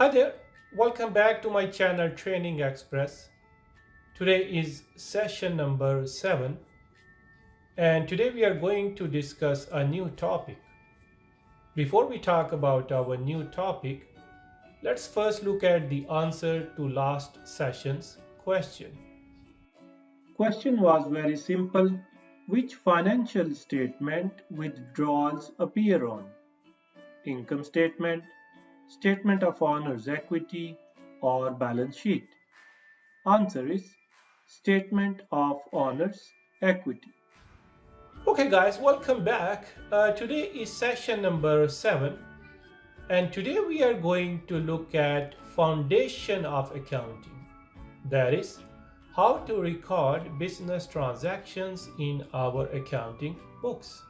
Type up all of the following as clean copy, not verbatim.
Hi there, welcome back to my channel Training Express. Today is session number 7, and today we are going to discuss a new topic. Before we talk about our new topic, let's first look at the answer to last session's question. Question was very simple. Which financial statement withdrawals appear on? Income statement, statement of owner's equity, or balance sheet? Answer is statement of owner's equity. Okay guys, welcome back. Today is session number 7, and today we are going to look at foundation of accounting. That is how to record business transactions in our accounting books.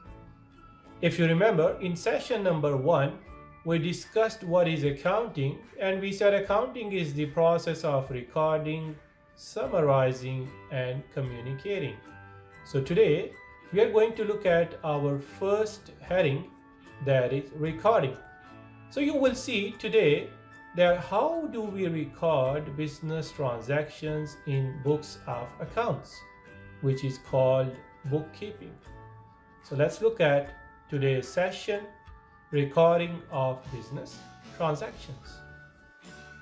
If you remember, in session number 1, we discussed what is accounting, and we said accounting is the process of recording, summarizing, and communicating. So today we are going to look at our first heading, that is recording. So you will see today that how do we record business transactions in books of accounts, which is called bookkeeping. So let's look at today's session, recording of business transactions.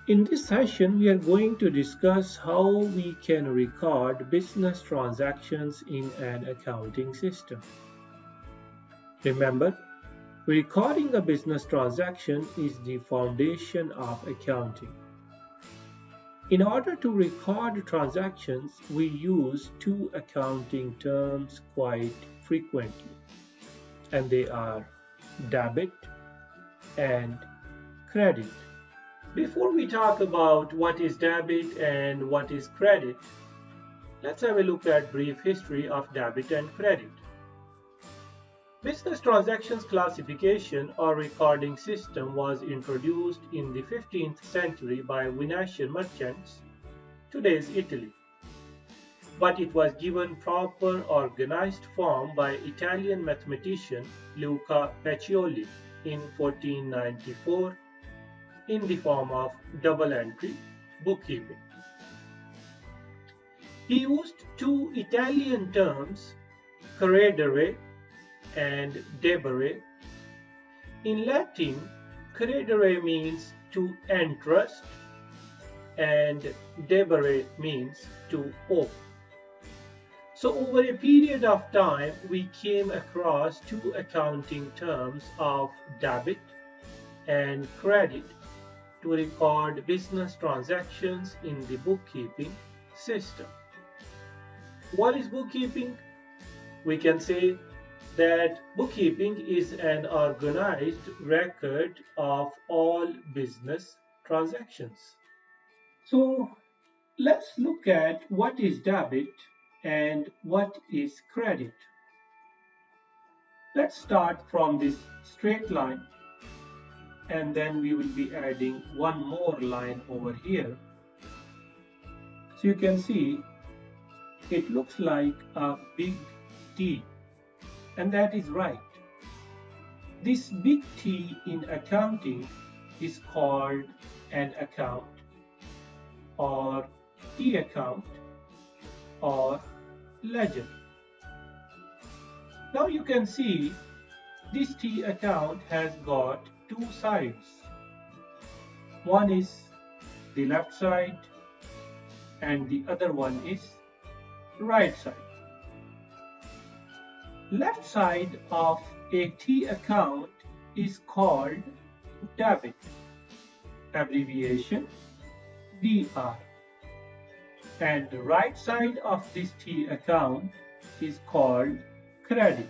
In this session, we are going to discuss how we can record business transactions in an accounting system. Remember, recording a business transaction is the foundation of accounting. In order to record transactions, we use two accounting terms quite frequently, and they are debit and credit. Before we talk about what is debit and what is credit, let's have a look at brief history of debit and credit. Business transactions classification or recording system was introduced in the 15th century by Venetian merchants, today's Italy. But it was given proper organized form by Italian mathematician Luca Pacioli in 1494 in the form of double entry bookkeeping. He used two Italian terms, credere and debere. In Latin, credere means to entrust and debere means to owe. So over a period of time, we came across two accounting terms of debit and credit to record business transactions in the bookkeeping system. What is bookkeeping? We can say that bookkeeping is an organized record of all business transactions. So let's look at what is debit and what is credit. Let's start from this straight line, and then we will be adding one more line over here. So you can see it looks like a big T, and that is right. This big T in accounting is called an account, or T account, or ledger. Now you can see this T account has got two sides. One is the left side and the other one is right side. Left side of a T account is called debit, abbreviation DR, and the right side of this T account is called credit,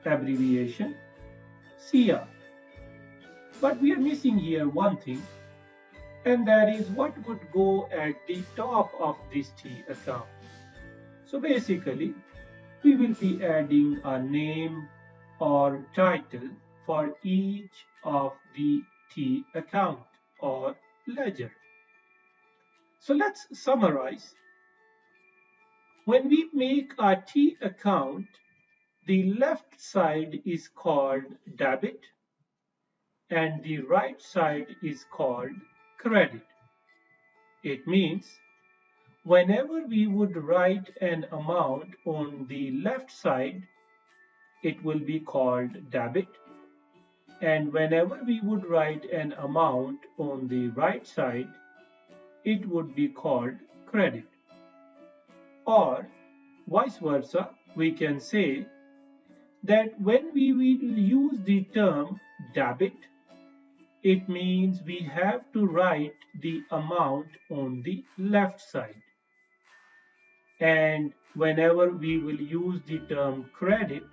abbreviation CR. But we are missing here one thing, and that is what would go at the top of this T account. So basically, we will be adding a name or title for each of the T account or ledger. So let's summarize. When we make a T account, the left side is called debit and the right side is called credit. It means whenever we would write an amount on the left side, it will be called debit, and whenever we would write an amount on the right side, it would be called credit. Or vice versa, we can say that when we will use the term debit, it means we have to write the amount on the left side. And whenever we will use the term credit,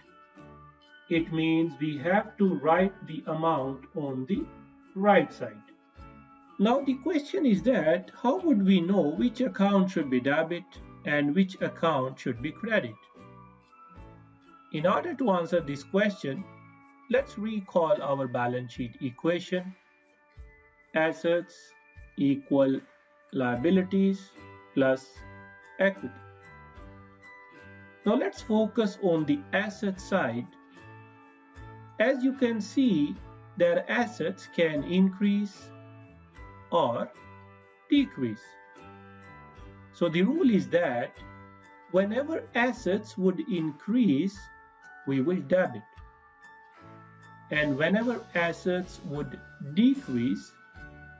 it means we have to write the amount on the right side. Now the question is that how would we know which account should be debit and which account should be credit? In order to answer this question, let's recall our balance sheet equation. Assets equal liabilities plus equity. Now let's focus on the asset side. As you can see, their assets can increase or decrease. So the rule is that whenever assets would increase, we will debit. And whenever assets would decrease,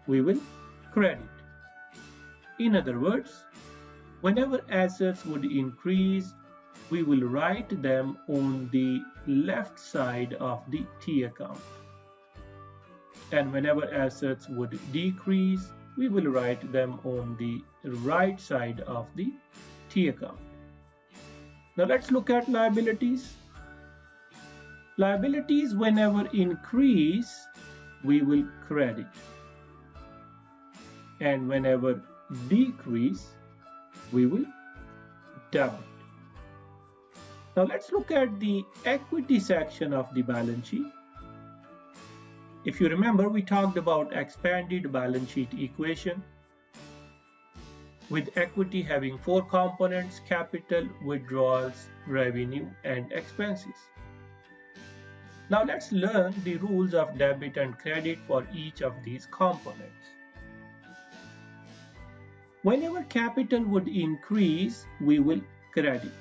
we will credit. In other words, whenever assets would increase, we will write them on the left side of the T account. And whenever assets would decrease, we will write them on the right side of the T account. Now let's look at liabilities. Liabilities, whenever increase, we will credit. And whenever decrease, we will debit. Now let's look at the equity section of the balance sheet. If you remember, we talked about expanded balance sheet equation with equity having four components: capital, withdrawals, revenue, and expenses. Now let's learn the rules of debit and credit for each of these components. Whenever capital would increase, we will credit.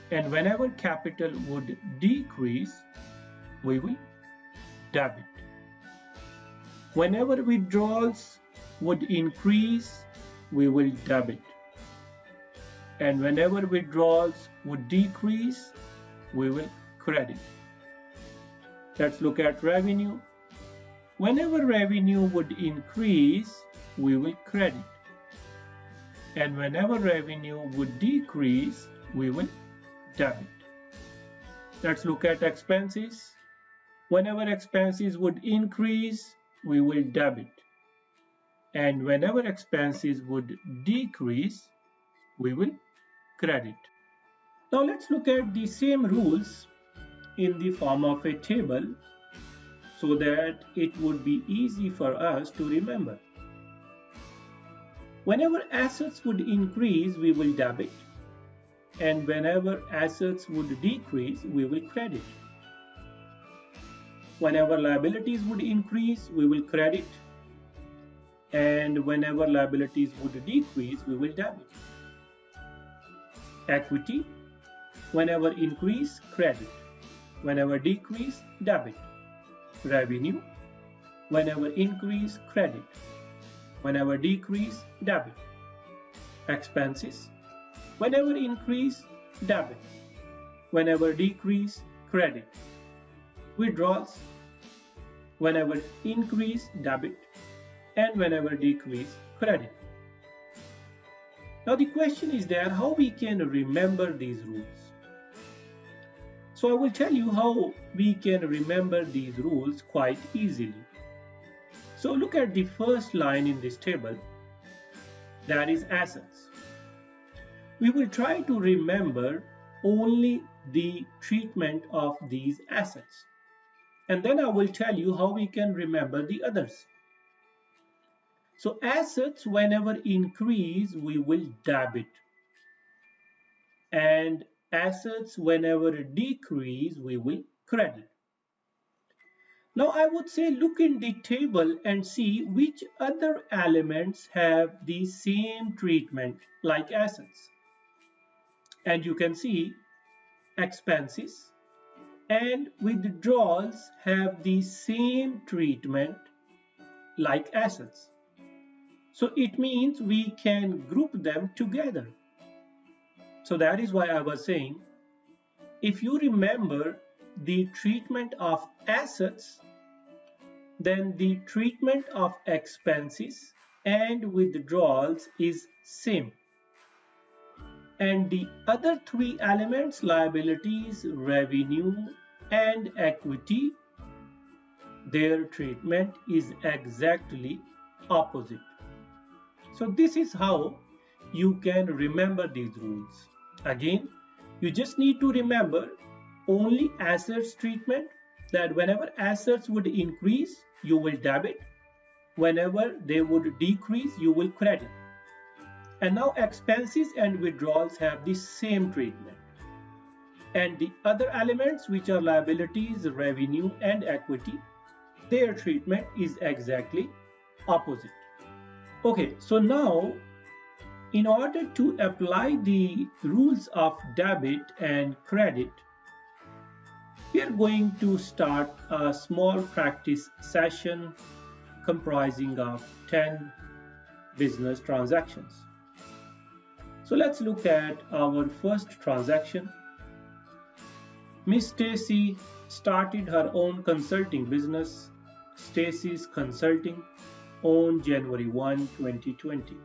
And whenever capital would decrease, we will debit. Whenever withdrawals would increase, we will debit. And whenever withdrawals would decrease, we will credit. Let's look at revenue. Whenever revenue would increase, we will credit. And whenever revenue would decrease, we will debit. Let's look at expenses. Whenever expenses would increase, we will debit. And whenever expenses would decrease, we will credit. Now let's look at the same rules in the form of a table so that it would be easy for us to remember. Whenever assets would increase, we will debit. And whenever assets would decrease, we will credit. Whenever liabilities would increase, we will credit. And whenever liabilities would decrease, we will debit. Equity, whenever increase, credit. Whenever decrease, debit. Revenue, whenever increase, credit. Whenever decrease, debit. Expenses, whenever increase, debit. Whenever decrease, credit. Withdrawals, whenever increase, debit. And whenever decrease, credit. Now the question is there how we can remember these rules. So I will tell you how we can remember these rules quite easily. So look at the first line in this table, that is assets. We will try to remember only the treatment of these assets. And then I will tell you how we can remember the others. So assets, whenever increase, we will debit. And assets, whenever decrease, we will credit. Now I would say look in the table and see which other elements have the same treatment like assets. And you can see expenses and withdrawals have the same treatment like assets. So it means we can group them together. So that is why I was saying, if you remember the treatment of assets, then the treatment of expenses and withdrawals is same. And the other three elements, liabilities, revenue, and equity, their treatment is exactly opposite. So this is how you can remember these rules. Again, you just need to remember only assets treatment, that whenever assets would increase, you will debit. Whenever they would decrease, you will credit. And now expenses and withdrawals have the same treatment. And the other elements, which are liabilities, revenue, and equity, their treatment is exactly opposite. Okay, so now in order to apply the rules of debit and credit, we are going to start a small practice session comprising of 10 business transactions. So let's look at our first transaction. Miss Stacy started her own consulting business, Stacy's Consulting, on January 1, 2020.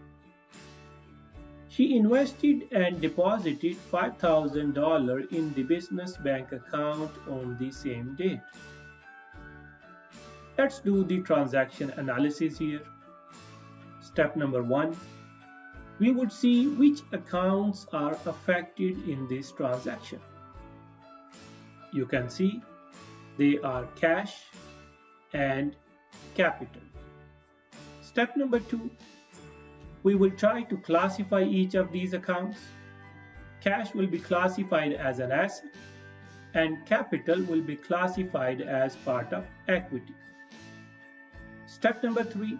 She invested and deposited $5,000 in the business bank account on the same date. Let's do the transaction analysis here. Step number 1. We would see which accounts are affected in this transaction. You can see they are cash and capital. Step number 2. We will try to classify each of these accounts. Cash will be classified as an asset and capital will be classified as part of equity. Step number 3.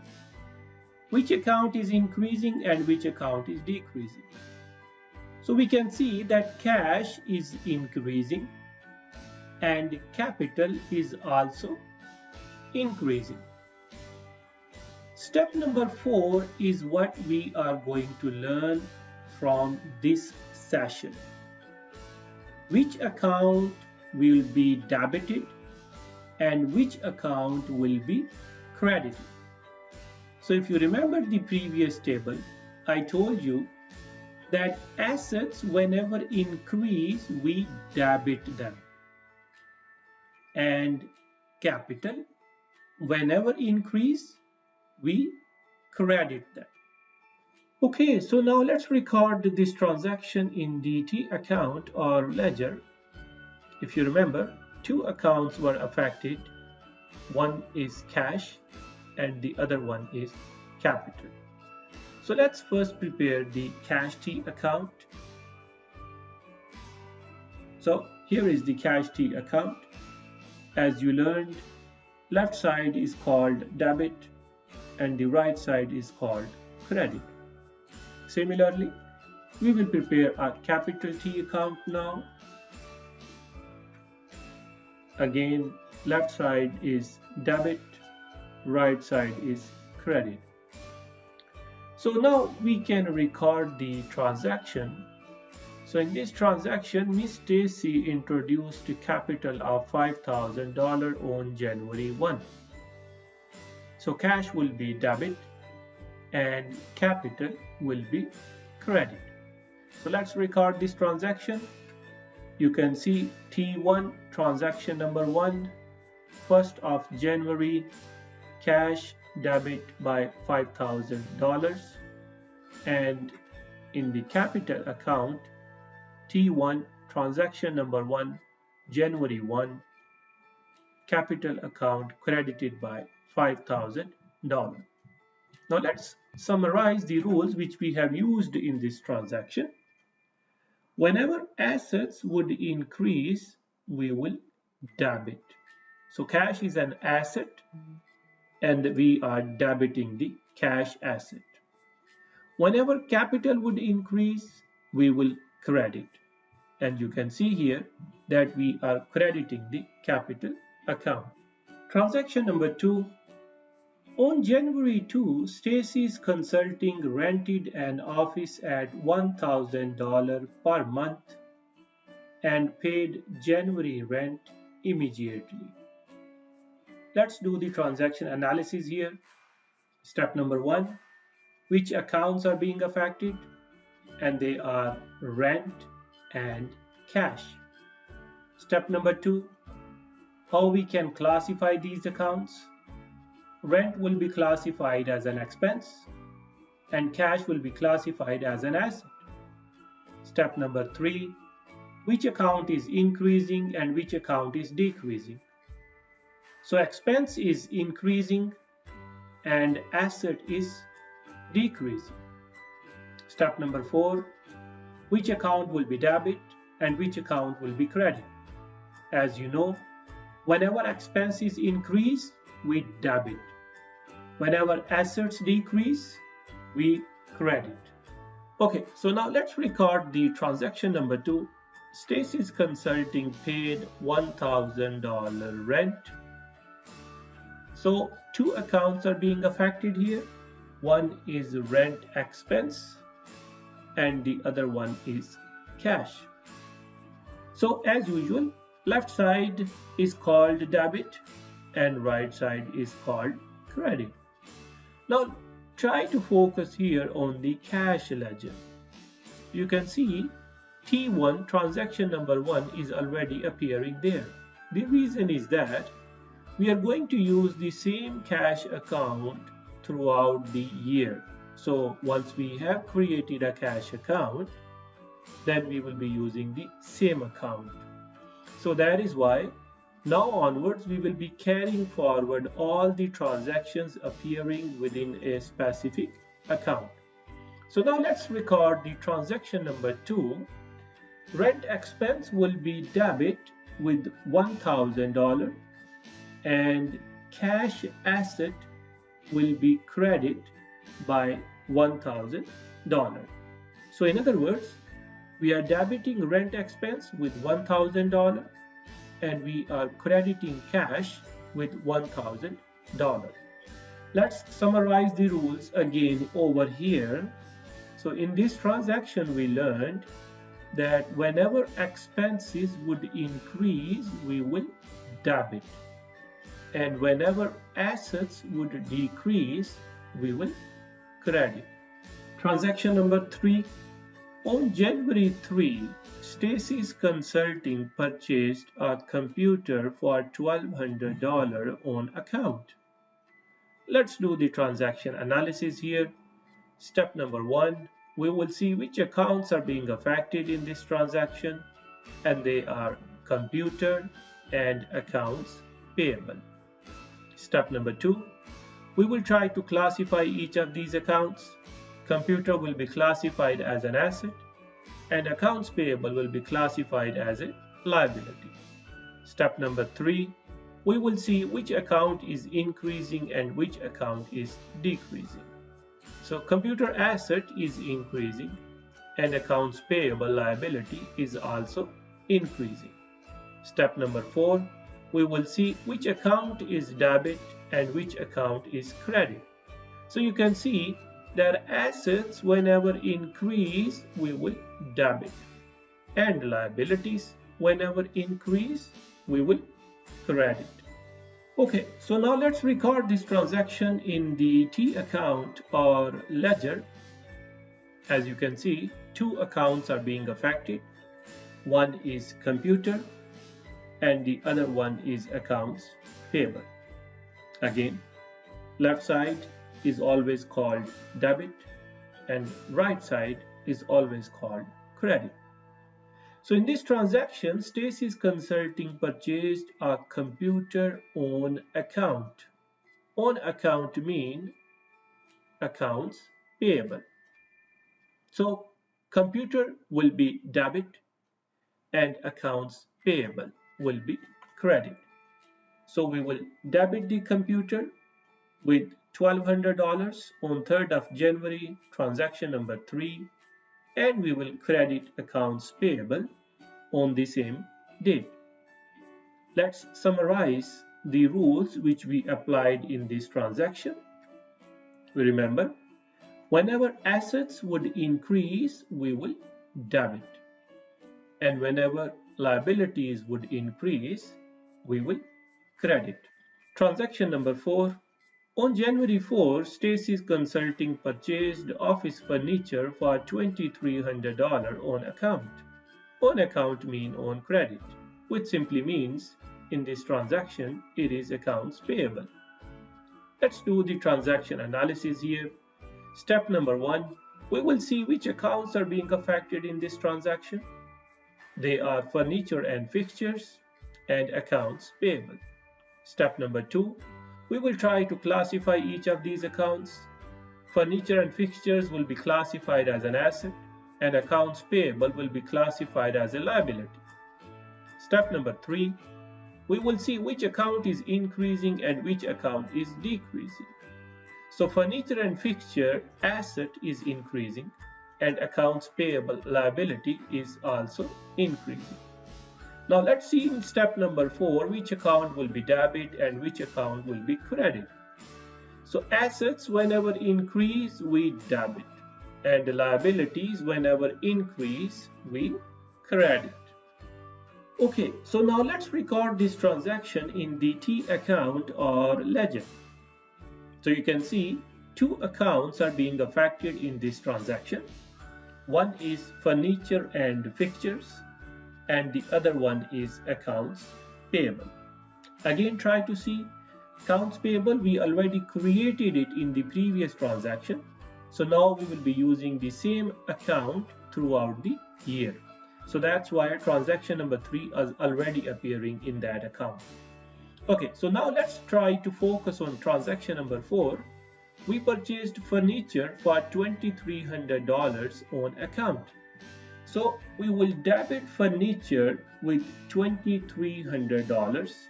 Which account is increasing and which account is decreasing? So we can see that cash is increasing and capital is also increasing. Step number 4 is what we are going to learn from this session. Which account will be debited and which account will be credited. So if you remember the previous table, I told you that assets whenever increase, we debit them. And capital, whenever increase, we credit them. Okay, so now let's record this transaction in DT account or ledger. If you remember, two accounts were affected. One is cash and the other one is capital. So let's first prepare the cash T account. So here is the cash T account. As you learned, left side is called debit and the right side is called credit. Similarly, we will prepare a capital T account now. Again, left side is debit, right side is credit. So now we can record the transaction. So in this transaction, Miss Stacy introduced a capital of $5,000 on January 1. So cash will be debit and capital will be credit. So let's record this transaction. You can see T1, transaction number 1, 1st of January, cash debit by $5,000, and in the capital account, T1, transaction number 1, January 1, capital account credited by $5,000. Now let's summarize the rules which we have used in this transaction. Whenever assets would increase, we will debit. So cash is an asset and we are debiting the cash asset. Whenever capital would increase, we will credit. And you can see here that we are crediting the capital account. Transaction number 2. On January 2, Stacy's Consulting rented an office at $1,000 per month and paid January rent immediately. Let's do the transaction analysis here. Step number 1, which accounts are being affected? And they are rent and cash. Step number 2, how we can classify these accounts? Rent will be classified as an expense and cash will be classified as an asset. Step number 3, which account is increasing and which account is decreasing? So expense is increasing and asset is decreasing. Step number 4, which account will be debit and which account will be credit? As you know, whenever expenses increase, we debit. Whenever assets decrease, we credit. Okay, so now let's record the transaction number 2. Stacy's Consulting paid $1,000 rent. So 2 accounts are being affected here. One is rent expense and the other one is cash. So as usual, left side is called debit and right side is called credit. Now try to focus here on the cash ledger. You can see T1 transaction number 1 is already appearing there. The reason is that we are going to use the same cash account throughout the year. So once we have created a cash account, then we will be using the same account. So that is why now onwards we will be carrying forward all the transactions appearing within a specific account. So now let's record the transaction number 2. Rent expense will be debit with $1,000 and cash asset will be credit by $1,000. So in other words, we are debiting rent expense with $1,000 and we are crediting cash with $1,000. Let's summarize the rules again over here. So in this transaction we learned that whenever expenses would increase, we will debit. And whenever assets would decrease, we will credit. Transaction number 3. On January 3, Stacy's Consulting purchased a computer for $1,200 on account. Let's do the transaction analysis here. Step number 1, we will see which accounts are being affected in this transaction, and they are computer and accounts payable. Step number 2, we will try to classify each of these accounts. Computer will be classified as an asset and accounts payable will be classified as a liability. Step number 3, we will see which account is increasing and which account is decreasing. So computer asset is increasing and accounts payable liability is also increasing. Step number 4, we will see which account is debit and which account is credit. So you can see that assets whenever increase, we will debit, and liabilities whenever increase, we will credit. Okay, so now let's record this transaction in the T account or ledger. As you can see, 2 accounts are being affected. One is computer and the other one is accounts payable. Again, left side is always called debit and right side is always called credit. So in this transaction, Stacy's Consulting purchased a computer on account. On account mean accounts payable. So computer will be debit and accounts payable will be credit. So we will debit the computer with $1,200 on 3rd of January, transaction number 3, and we will credit accounts payable on the same date. Let's summarize the rules which we applied in this transaction. Remember, whenever assets would increase, we will debit. And whenever liabilities would increase, we will credit. Transaction number 4. On January 4, Stacy's Consulting purchased office furniture for $2,300 on account. On account means on credit, which simply means in this transaction it is accounts payable. Let's do the transaction analysis here. Step number 1, we will see which accounts are being affected in this transaction. They are furniture and fixtures and accounts payable. Step number 2, we will try to classify each of these accounts. Furniture and fixtures will be classified as an asset and accounts payable will be classified as a liability. Step number 3, we will see which account is increasing and which account is decreasing. So furniture and fixture asset is increasing and accounts payable liability is also increasing. Now let's see in step number 4 which account will be debit and which account will be credit. So assets whenever increase we debit and liabilities whenever increase we credit. Okay, so now let's record this transaction in the T account or ledger. So you can see two accounts are being affected in this transaction. One is furniture and fixtures and the other one is accounts payable. Again, try to see accounts payable, we already created it in the previous transaction. So now we will be using the same account throughout the year. So that's why transaction number 3 is already appearing in that account. Okay, so now let's try to focus on transaction number 4. We purchased furniture for $2,300 on account. So we will debit furniture with $2,300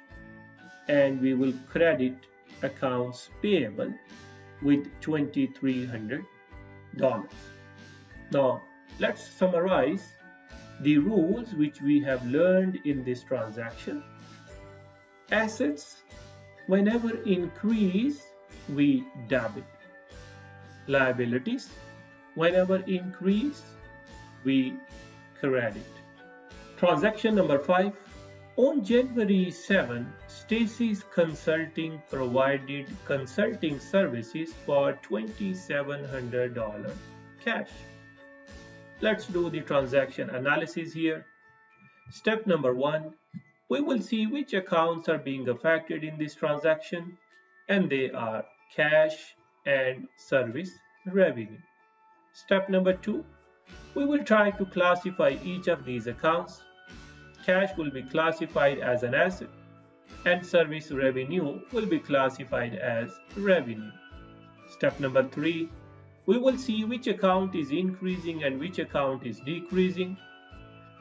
and we will credit accounts payable with $2,300. Now let's summarize the rules which we have learned in this transaction. Assets whenever increase we debit. Liabilities whenever increase we credit. Transaction number 5. On January 7, Stacy's Consulting provided consulting services for $2,700 cash. Let's do the transaction analysis here. Step number 1, we will see which accounts are being affected in this transaction, and they are cash and service revenue. Step number 2, we will try to classify each of these accounts. Cash will be classified as an asset and service revenue will be classified as revenue. Step number 3, we will see which account is increasing and which account is decreasing.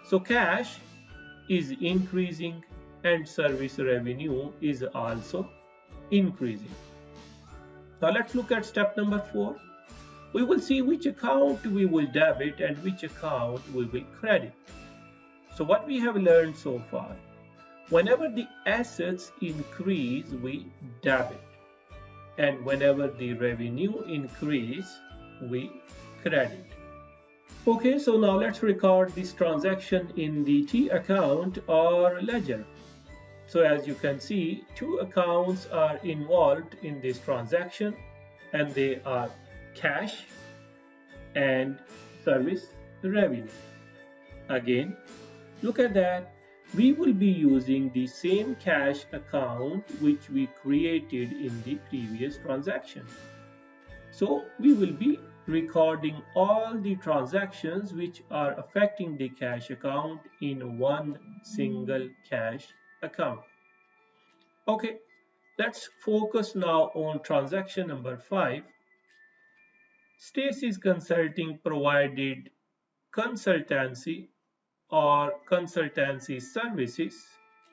So cash is increasing and service revenue is also increasing. Now let's look at step number 4. We will see which account we will debit and which account we will credit. So what we have learned so far, whenever the assets increase, we debit. And whenever the revenue increase, we credit. Okay, so now let's record this transaction in the T account or ledger. So as you can see, two accounts are involved in this transaction and they are cash and service revenue. Again, look at that. We will be using the same cash account which we created in the previous transaction. So we will be recording all the transactions which are affecting the cash account in one single cash account. Okay, let's focus now on transaction number 5. Stacy's Consulting provided consultancy or consultancy services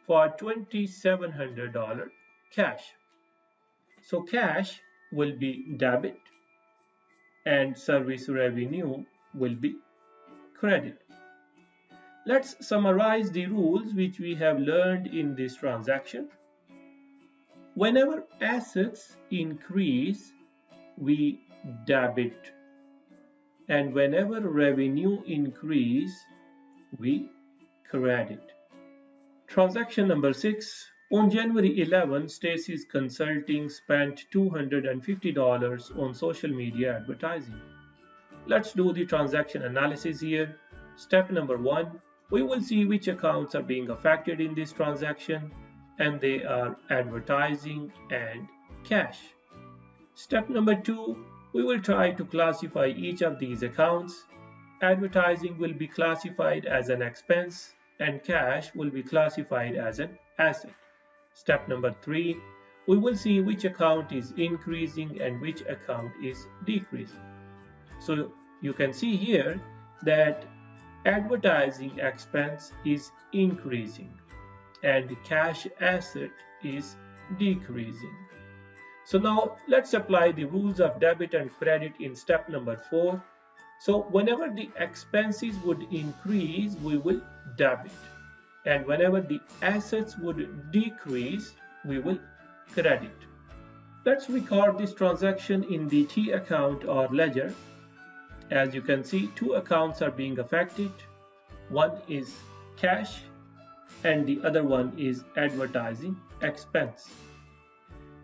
for $2,700 cash. So cash will be debit and service revenue will be credit. Let's summarize the rules which we have learned in this transaction. Whenever assets increase, we debit, and whenever revenue increase, we credit. Transaction number 6. On January 11, Stacy's Consulting spent $250 on social media advertising. Let's do the transaction analysis here. Step number 1. We will see which accounts are being affected in this transaction, and they are advertising and cash. Step number 2. We will try to classify each of these accounts. Advertising will be classified as an expense and cash will be classified as an asset. Step number 3. We will see which account is increasing and which account is decreasing. So you can see here that advertising expense is increasing and cash asset is decreasing. So now let's apply the rules of debit and credit in step number 4. So whenever the expenses would increase, we will debit, and whenever the assets would decrease, we will credit. Let's record this transaction in the T account or ledger. As you can see, two accounts are being affected. One is cash and the other one is advertising expense.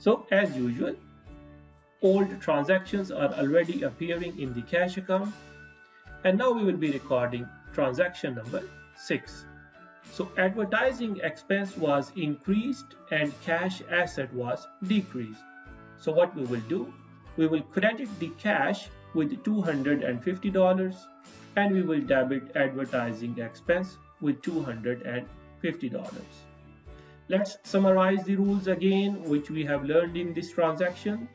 So as usual, old transactions are already appearing in the cash account, and now we will be recording transaction number 6. So advertising expense was increased and cash asset was decreased. So what we will do, we will credit the cash with $250 and we will debit advertising expense with $250. Let's summarize the rules again which we have learned in this transaction.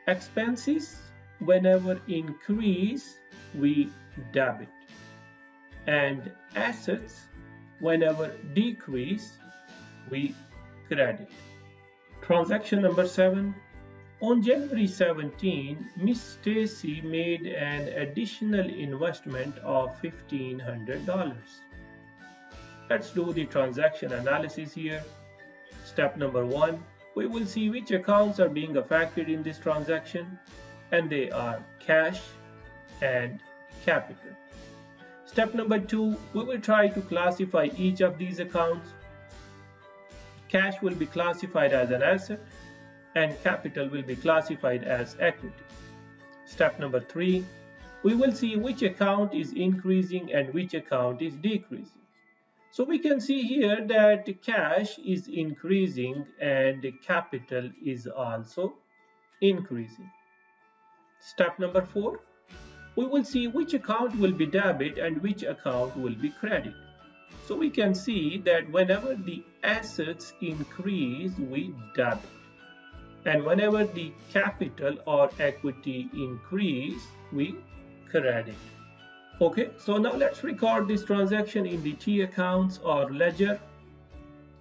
Expenses whenever increase, we debit, and assets whenever decrease, we credit. Transaction number 7. On January 17, Miss Stacy made an additional investment of $1,500. Let's do the transaction analysis here. Step number 1. We will see which accounts are being affected in this transaction, and they are cash and capital. Step number 2, we will try to classify each of these accounts. Cash will be classified as an asset and capital will be classified as equity. Step number 3, we will see which account is increasing and which account is decreasing. So we can see here that cash is increasing and capital is also increasing. Step number 4, we will see which account will be debit and which account will be credit. So we can see that whenever the assets increase, we debit, and whenever the capital or equity increase, we credit. Okay, so now let's record this transaction in the T accounts or ledger.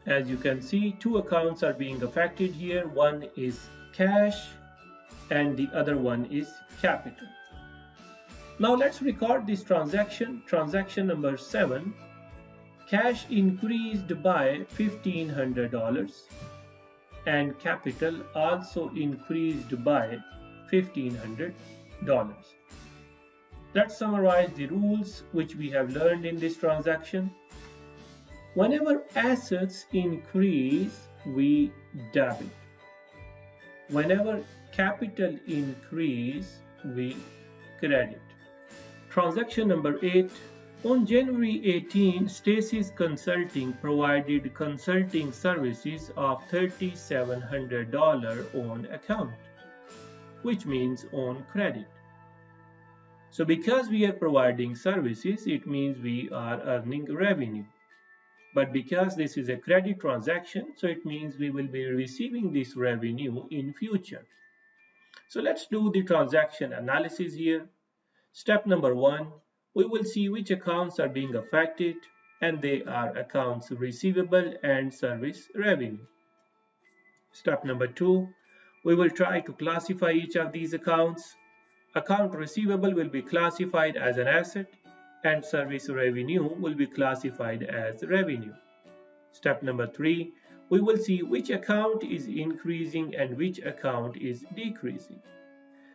As you can see, two accounts are being affected here. One is cash and the other one is capital. Now let's record this transaction, transaction number 7. Cash increased by $1,500 and capital also increased by $1,500. Let's summarize the rules which we have learned in this transaction. Whenever assets increase, we debit. Whenever capital increase, we credit. Transaction number 8. On January 18, Stacy's Consulting provided consulting services of $3,700 on account, which means on credit. So because we are providing services, it means we are earning revenue. But because this is a credit transaction, so it means we will be receiving this revenue in future. So let's do the transaction analysis here. Step number 1, we will see which accounts are being affected, and they are accounts receivable and service revenue. Step number 2, we will try to classify each of these accounts. Account receivable will be classified as an asset and service revenue will be classified as revenue. Step number 3, we will see which account is increasing and which account is decreasing.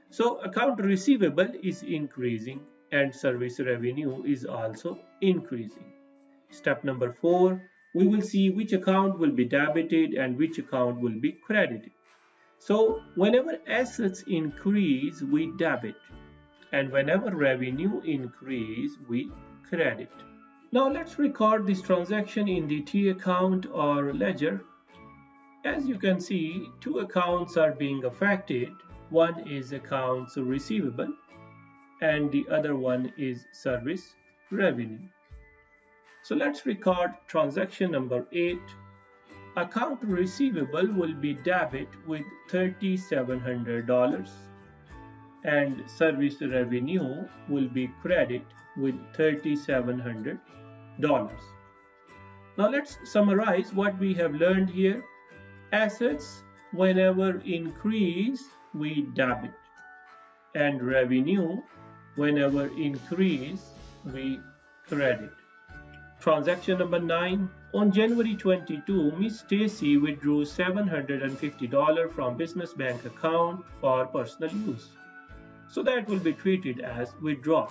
So account receivable is increasing and service revenue is also increasing. Step number 4, we will see which account will be debited and which account will be credited. So whenever assets increase, we debit, and whenever revenue increase, we credit. Now let's record this transaction in the T account or ledger. As you can see, two accounts are being affected. One is accounts receivable and the other one is service revenue. So let's record transaction number 8. Account receivable will be debit with $3,700 and service revenue will be credit with $3,700. Now let's summarize what we have learned here. Assets, whenever increase, we debit, and revenue, whenever increase, we credit. Transaction number 9. On January 22, Miss Stacy withdrew $750 from business bank account for personal use. So that will be treated as withdrawal.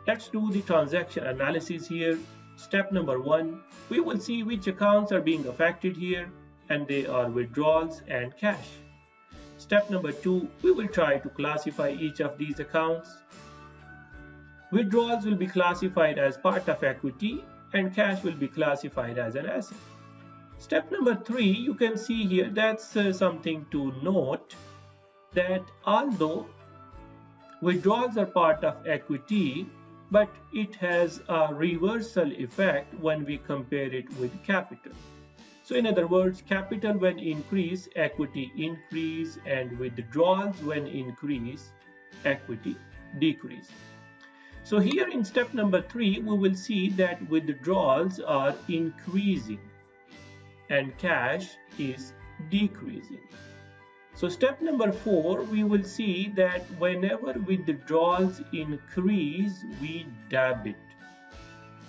Let's do the transaction analysis here. Step number 1, we will see which accounts are being affected here, and they are withdrawals and cash. Step number 2, we will try to classify each of these accounts. Withdrawals will be classified as part of equity and cash will be classified as an asset. Step number 3, you can see here, that's something to note, that although withdrawals are part of equity, but it has a reversal effect when we compare it with capital. So in other words, capital when increase, equity increase, and withdrawals when increase, equity decrease. So here in step number 3, we will see that withdrawals are increasing and cash is decreasing. So step number 4, we will see that whenever withdrawals increase, we debit,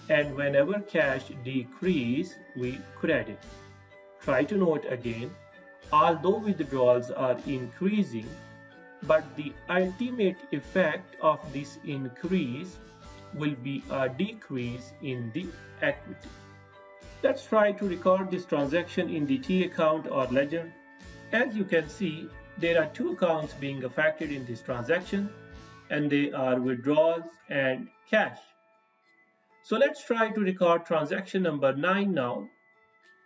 and whenever cash decrease, we credit. Try to note again, although withdrawals are increasing, but the ultimate effect of this increase will be a decrease in the equity. Let's try to record this transaction in the T account or ledger. As you can see, there are two accounts being affected in this transaction, and they are withdrawals and cash. So let's try to record transaction number 9 now.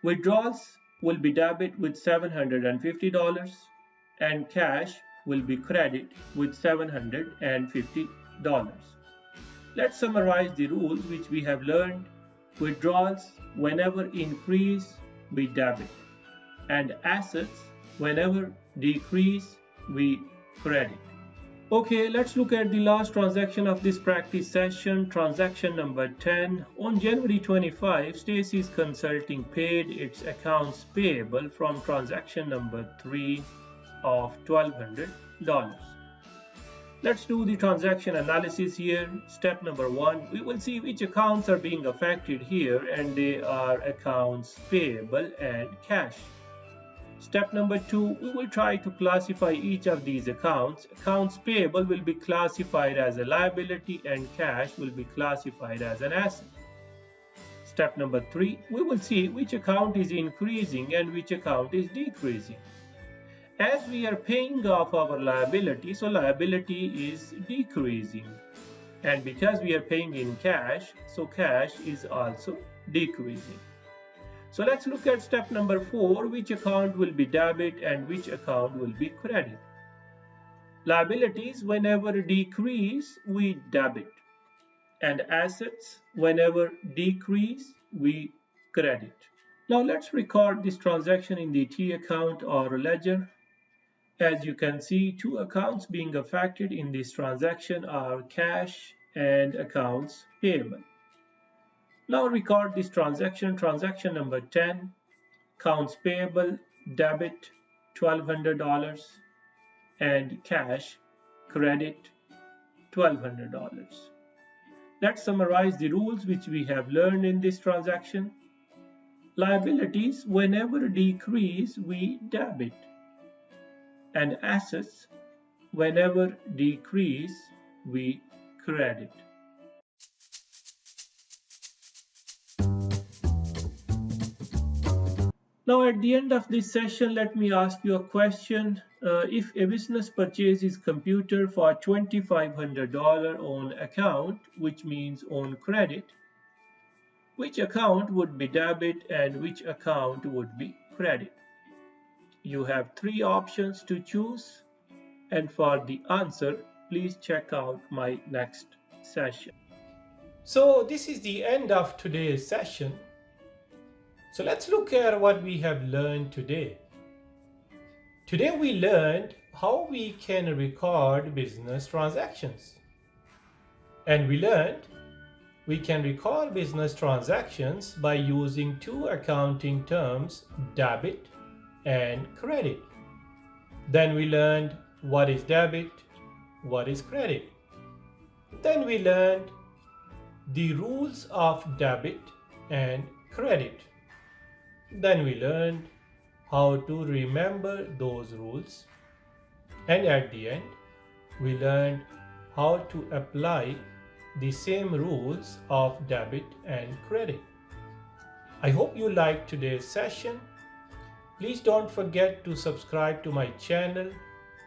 Withdrawals will be debit with $750 and cash will be credit with $750. Let's summarize the rules which we have learned. Withdrawals, whenever increase, we debit, and assets, whenever decrease, we credit. Okay, let's look at the last transaction of this practice session, transaction number 10. On January 25, Stacy's Consulting paid its accounts payable from transaction number 3 of $1,200. Let's do the transaction analysis here. Step number 1, we will see which accounts are being affected here, and they are accounts payable and cash. Step number 2, we will try to classify each of these accounts. Accounts payable will be classified as a liability and cash will be classified as an asset. Step number 3, we will see which account is increasing and which account is decreasing. As we are paying off our liability, so liability is decreasing. And because we are paying in cash, so cash is also decreasing. So let's look at step number 4, which account will be debit and which account will be credit. Liabilities, whenever decrease, we debit. And assets, whenever decrease, we credit. Now let's record this transaction in the T account or ledger. As you can see, two accounts being affected in this transaction are cash and accounts payable. Now record this transaction, transaction number 10, accounts payable, debit $1,200 and cash, credit $1,200. Let's summarize the rules which we have learned in this transaction. Liabilities, whenever decrease, we debit. And assets, whenever decrease, we credit. Now at the end of this session, let me ask you a question. If a business purchases computer for $2,500 on account, which means on credit, which account would be debit and which account would be credit? You have three options to choose, and for the answer, please check out my next session. So this is the end of today's session. So let's look at what we have learned today. Today we learned how we can record business transactions. And we learned we can record business transactions by using two accounting terms, debit and credit. Then we learned what is debit, what is credit. Then we learned the rules of debit and credit. Then we learned how to remember those rules. And at the end, we learned how to apply the same rules of debit and credit. I hope you liked today's session. Please don't forget to subscribe to my channel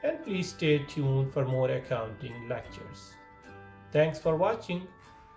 and please stay tuned for more accounting lectures. Thanks for watching.